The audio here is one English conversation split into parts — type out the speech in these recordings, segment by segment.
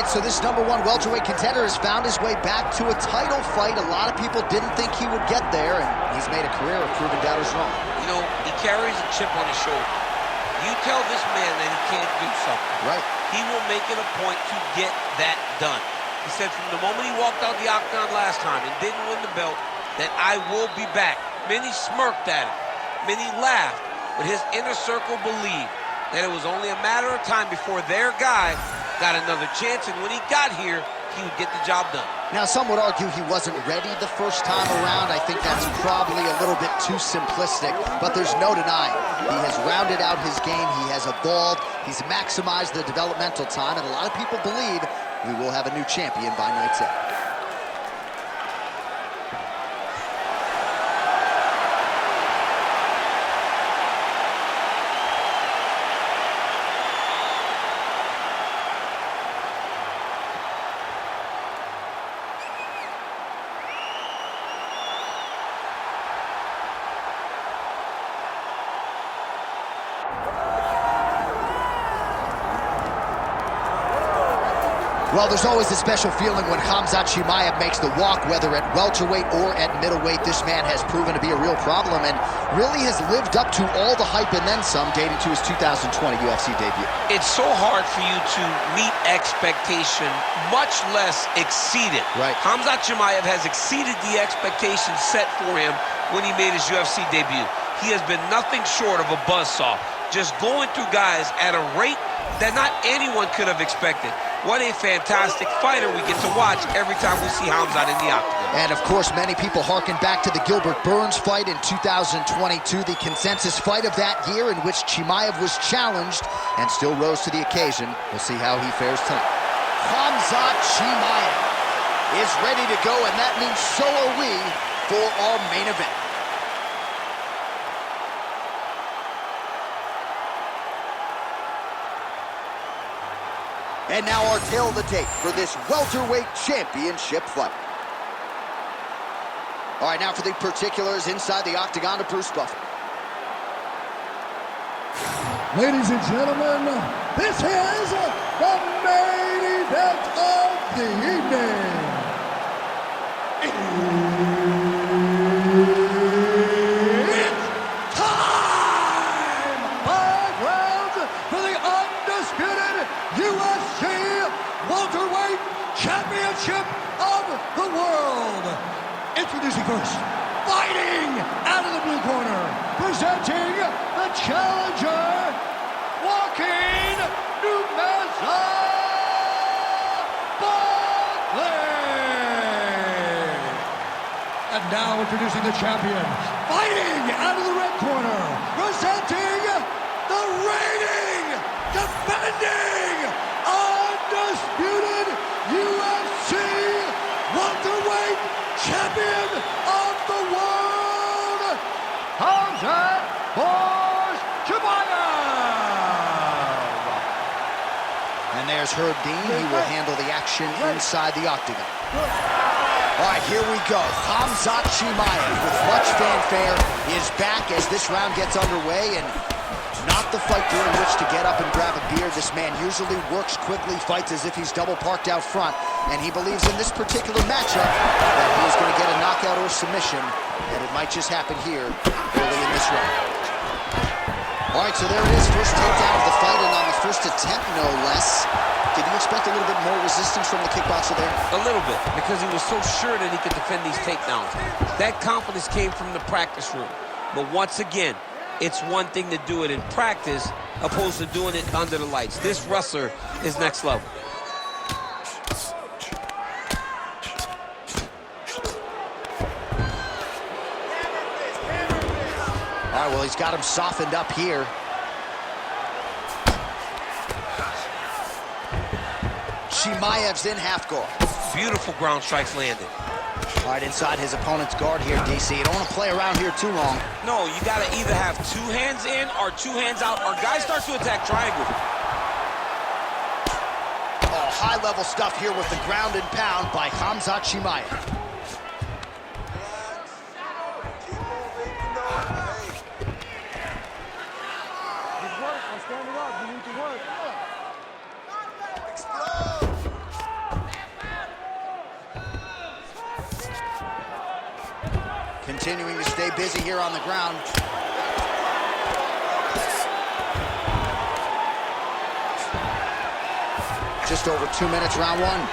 So this #1 welterweight contender has found his way back to a title fight. A lot of people didn't think he would get there, and he's made a career of proving doubters wrong. You know, he carries a chip on his shoulder. You tell this man that he can't do something. Right. He will make it a point to get that done. He said from the moment he walked out the octagon last time and didn't win the belt, that I will be back. Many smirked at him. Many laughed. But his inner circle believed that it was only a matter of time before their guy got another chance, and when he got here, he would get the job done. Now, some would argue he wasn't ready the first time around. I think that's probably a little bit too simplistic, but there's no denying. He has rounded out his game, he has evolved, he's maximized the developmental time, and a lot of people believe we will have a new champion by night's end. Well, there's always a special feeling when Khamzat Chimaev makes the walk, whether at welterweight or at middleweight. This man has proven to be a real problem and really has lived up to all the hype and then some, dating to his 2020 UFC debut. It's so hard for you to meet expectation, much less exceed it. Right. Khamzat Chimaev has exceeded the expectations set for him when he made his UFC debut. He has been nothing short of a buzzsaw, just going through guys at a rate that not anyone could have expected. What a fantastic fighter we get to watch every time we see Khamzat in the octagon. And of course, many people harken back to the Gilbert Burns fight in 2022, the consensus fight of that year in which Chimaev was challenged and still rose to the occasion. We'll see how he fares tonight. Khamzat Chimaev is ready to go, and that means so are we for our main event. And now our tale of the tape for this welterweight championship fight. All right, now for the particulars inside the octagon to Bruce Buffer. Ladies and gentlemen, this is the main event of the evening. It's time! 5 rounds for the undisputed UFC welterweight championship of the world. Introducing first, fighting out of the blue corner, presenting the challenger, Joaquin Buckley. And now introducing the champion, fighting out of the red corner, presenting the reigning, defending, undisputed UFC welterweight champion of the world, Khamzat Chimaev. And there's Herb Dean. He will handle the action inside the octagon. All right, here we go. Khamzat Chimaev, with much fanfare, is back as this round gets underway, and not the fight during which to get up and grab a beer. This man usually works quickly, fights as if he's double parked out front, and he believes in this particular matchup that he is going to get a knockout or submission, and it might just happen here early in this round. All right, so there it is, first takedown of the fight, and on the first attempt, no less. Did you expect a little bit more resistance from the kickboxer there? A little bit, because he was so sure that he could defend these takedowns. That confidence came from the practice room. But once again, it's one thing to do it in practice opposed to doing it under the lights. This wrestler is next level. All right, well, he's got him softened up here. Chimaev's in half guard. Beautiful ground strikes landed. All right, inside his opponent's guard here, DC. You don't want to play around here too long. No, you got to either have 2 hands in or 2 hands out, or guys start to attack triangle. Oh, high-level stuff here with the ground and pound by Khamzat Chimaev. continuing to stay busy here on the ground. Just over 2 minutes, round one.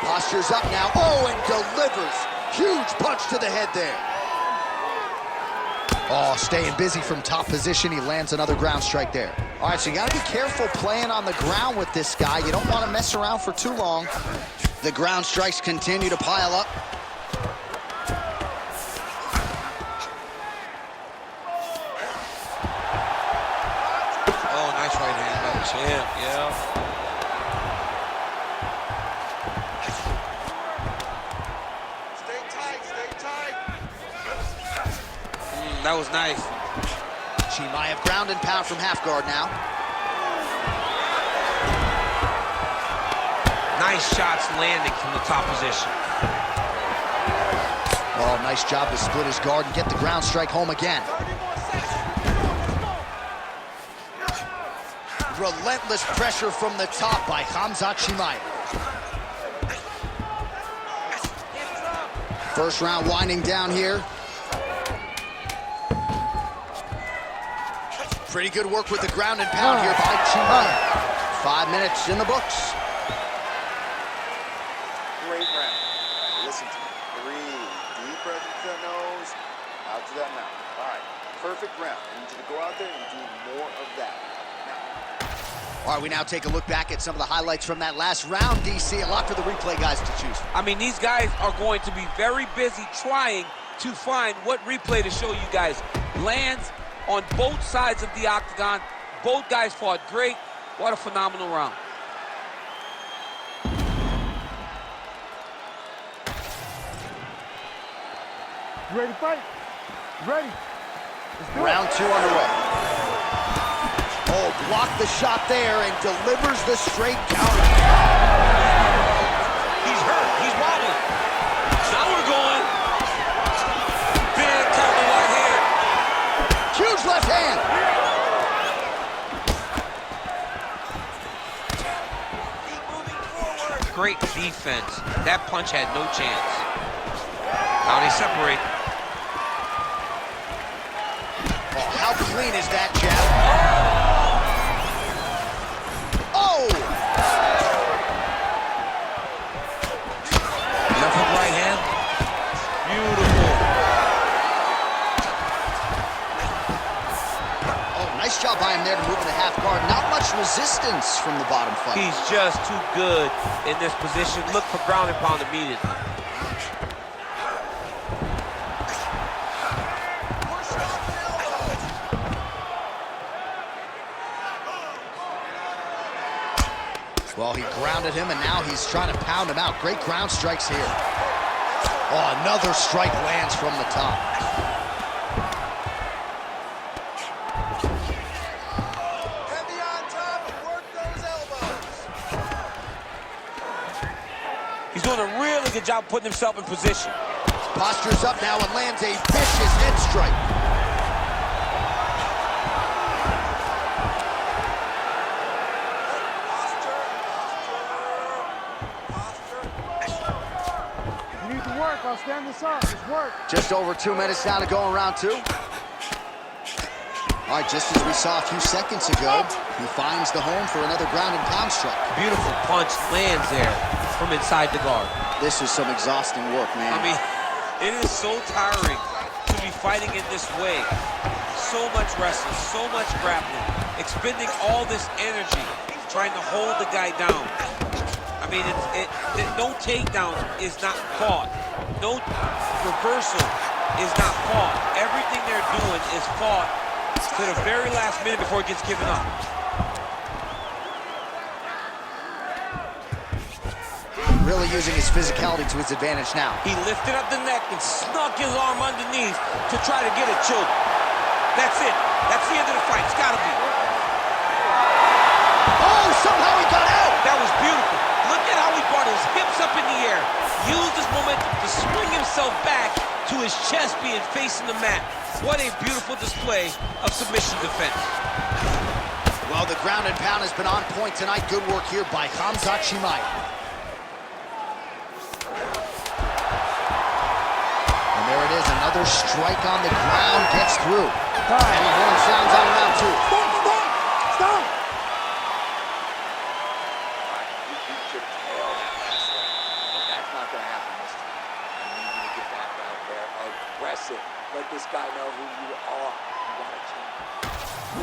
Posture's up now. Oh, and delivers. Huge punch to the head there. Oh, staying busy from top position. He lands another ground strike there. All right, so you got to be careful playing on the ground with this guy. You don't want to mess around for too long. The ground strikes continue to pile up. Oh, nice right hand by the champ, yeah. Stay tight, stay tight. That was nice. Chimaev ground and pound from half guard now. Nice shots landing from the top position. Oh, nice job to split his guard and get the ground strike home again. Relentless pressure from the top by Khamzat Chimaev. First round winding down here. Pretty good work with the ground and pound here by Chimaev. 5 minutes in the books. Great round. Listen to me. Breathe. Deep breath into that nose, out to that mouth. All right. Perfect round. I need you to go out there and do more of that. All right, we now take a look back at some of the highlights from that last round, DC. A lot for the replay guys to choose from. I mean, these guys are going to be very busy trying to find what replay to show you guys. Lands on both sides of the octagon. Both guys fought great. What a phenomenal round. You ready to fight? Ready. Round two underway. Oh, blocked the shot there and delivers the straight counter. He's hurt. He's wobbling. Now we're going. Big counter right hand. Huge left hand. Keep moving forward. Great defense. That punch had no chance. Now they separate. Oh, how clean is that jab? Oh! Left hook right hand. Beautiful. Oh, nice job by him there to move in the half guard. Not much resistance from the bottom fight. He's just too good in this position. Look for ground and pound immediately. Well, he grounded him, and now he's trying to pound him out. Great ground strikes here. Oh, another strike lands from the top. Heavy on top and work those elbows. He's doing a really good job putting himself in position. Posture's up now and lands a vicious head strike. I'll stand this up. It's work. Just over 2 minutes now to go in round two. All right, just as we saw a few seconds ago, he finds the home for another ground and pound strike. Beautiful punch lands there from inside the guard. This is some exhausting work, man. I mean, it is so tiring to be fighting in this way. So much wrestling, so much grappling, expending all this energy, trying to hold the guy down. I mean, no takedown is not fought. No reversal is not fought. Everything they're doing is fought to the very last minute before it gets given up. Really using his physicality to his advantage now. He lifted up the neck and snuck his arm underneath to try to get a choke. That's it. That's the end of the fight. It's gotta be. Oh, somehow he got out! That was beautiful. Look at how he brought his hips up in the air. Used his momentum to swing himself back to his chest being facing the mat. What a beautiful display of submission defense. Well, Oh, the ground and pound has been on point tonight. Good work here by Khamzat Chimaev. And there it is, another strike on the ground, gets through. And the horn sounds on round 2. Stop! You beat your tail that last one. That's not going to happen this time. I need you to get back out there aggressive. Let this guy know who you are. You want to change.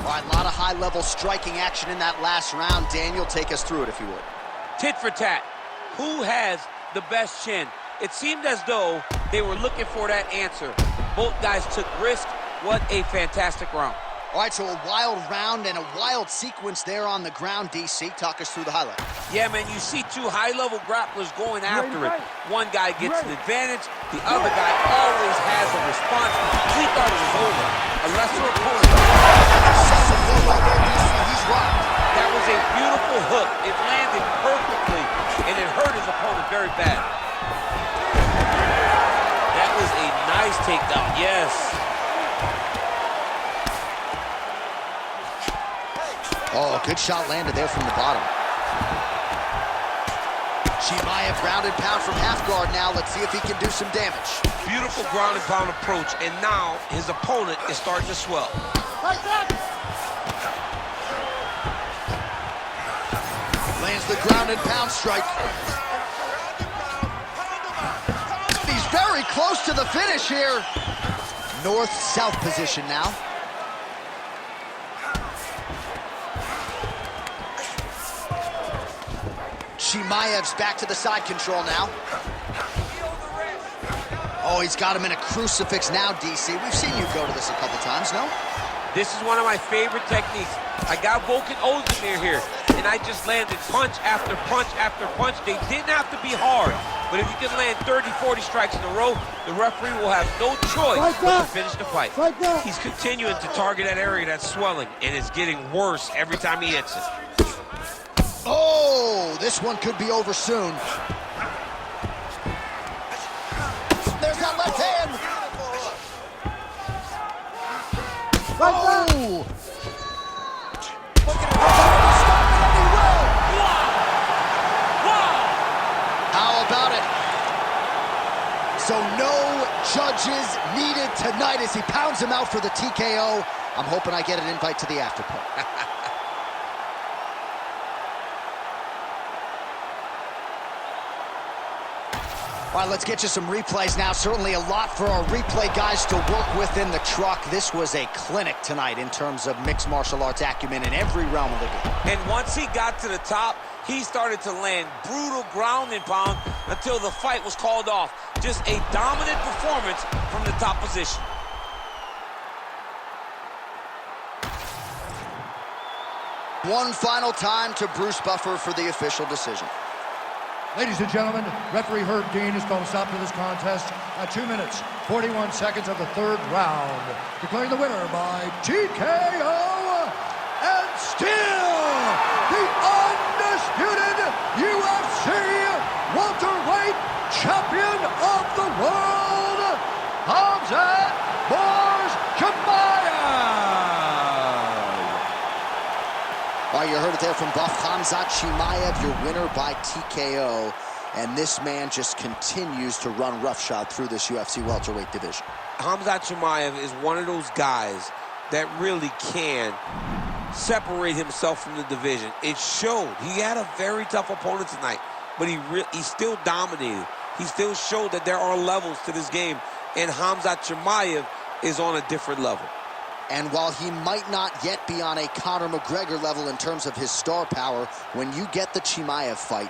All right, a lot of high-level striking action in that last round. Daniel, take us through it, if you would. Tit for tat. Who has the best chin? It seemed as though they were looking for that answer. Both guys took risk. What a fantastic round. All right, so a wild round and a wild sequence there on the ground, DC. Talk us through the highlight. Yeah, man, you see two high-level grapplers going after it. One guy gets an advantage. The other guy always has a response. We thought it was over. A lesser opponent. He's rocked. That was a beautiful hook. It landed perfectly, and it hurt his opponent very bad. That was a nice takedown, yes. Oh, good shot landed there from the bottom. Chimaev ground and pound from half guard now. Let's see if he can do some damage. Beautiful ground and pound approach, and now his opponent is starting to swell. Lands the ground and pound strike. He's very close to the finish here. North-south position now. Chimaev's back to the side control now. Oh, he's got him in a crucifix now, DC. We've seen you go to this a couple times, no? This is one of my favorite techniques. I got Volkan Ozdemir here, and I just landed punch after punch after punch. They didn't have to be hard, but if you can land 30, 40 strikes in a row, the referee will have no choice but to finish the fight. He's continuing to target that area that's swelling, and it's getting worse every time he hits it. Oh, this one could be over soon. There's that left hand. Oh! How about it? So no judges needed tonight as he pounds him out for the TKO. I'm hoping I get an invite to the after party. All right, let's get you some replays now. Certainly a lot for our replay guys to work with in the truck. This was a clinic tonight in terms of mixed martial arts acumen in every realm of the game. And once he got to the top, he started to land brutal ground and pound until the fight was called off. Just a dominant performance from the top position. One final time to Bruce Buffer for the official decision. Ladies and gentlemen, referee Herb Dean has called a stop to this contest at 2 minutes, 41 seconds of the third round, declaring the winner by TKO, and still the undisputed UFC welterweight champion of the world, Khamzat Chimaev. All right, you heard it there from Buff. Khamzat Chimaev, your winner by TKO. And this man just continues to run roughshod through this UFC welterweight division. Khamzat Chimaev is one of those guys that really can separate himself from the division. It showed. He had a very tough opponent tonight, but he still dominated. He still showed that there are levels to this game, and Khamzat Chimaev is on a different level. And while he might not yet be on a Conor McGregor level in terms of his star power, when you get the Chimaev fight,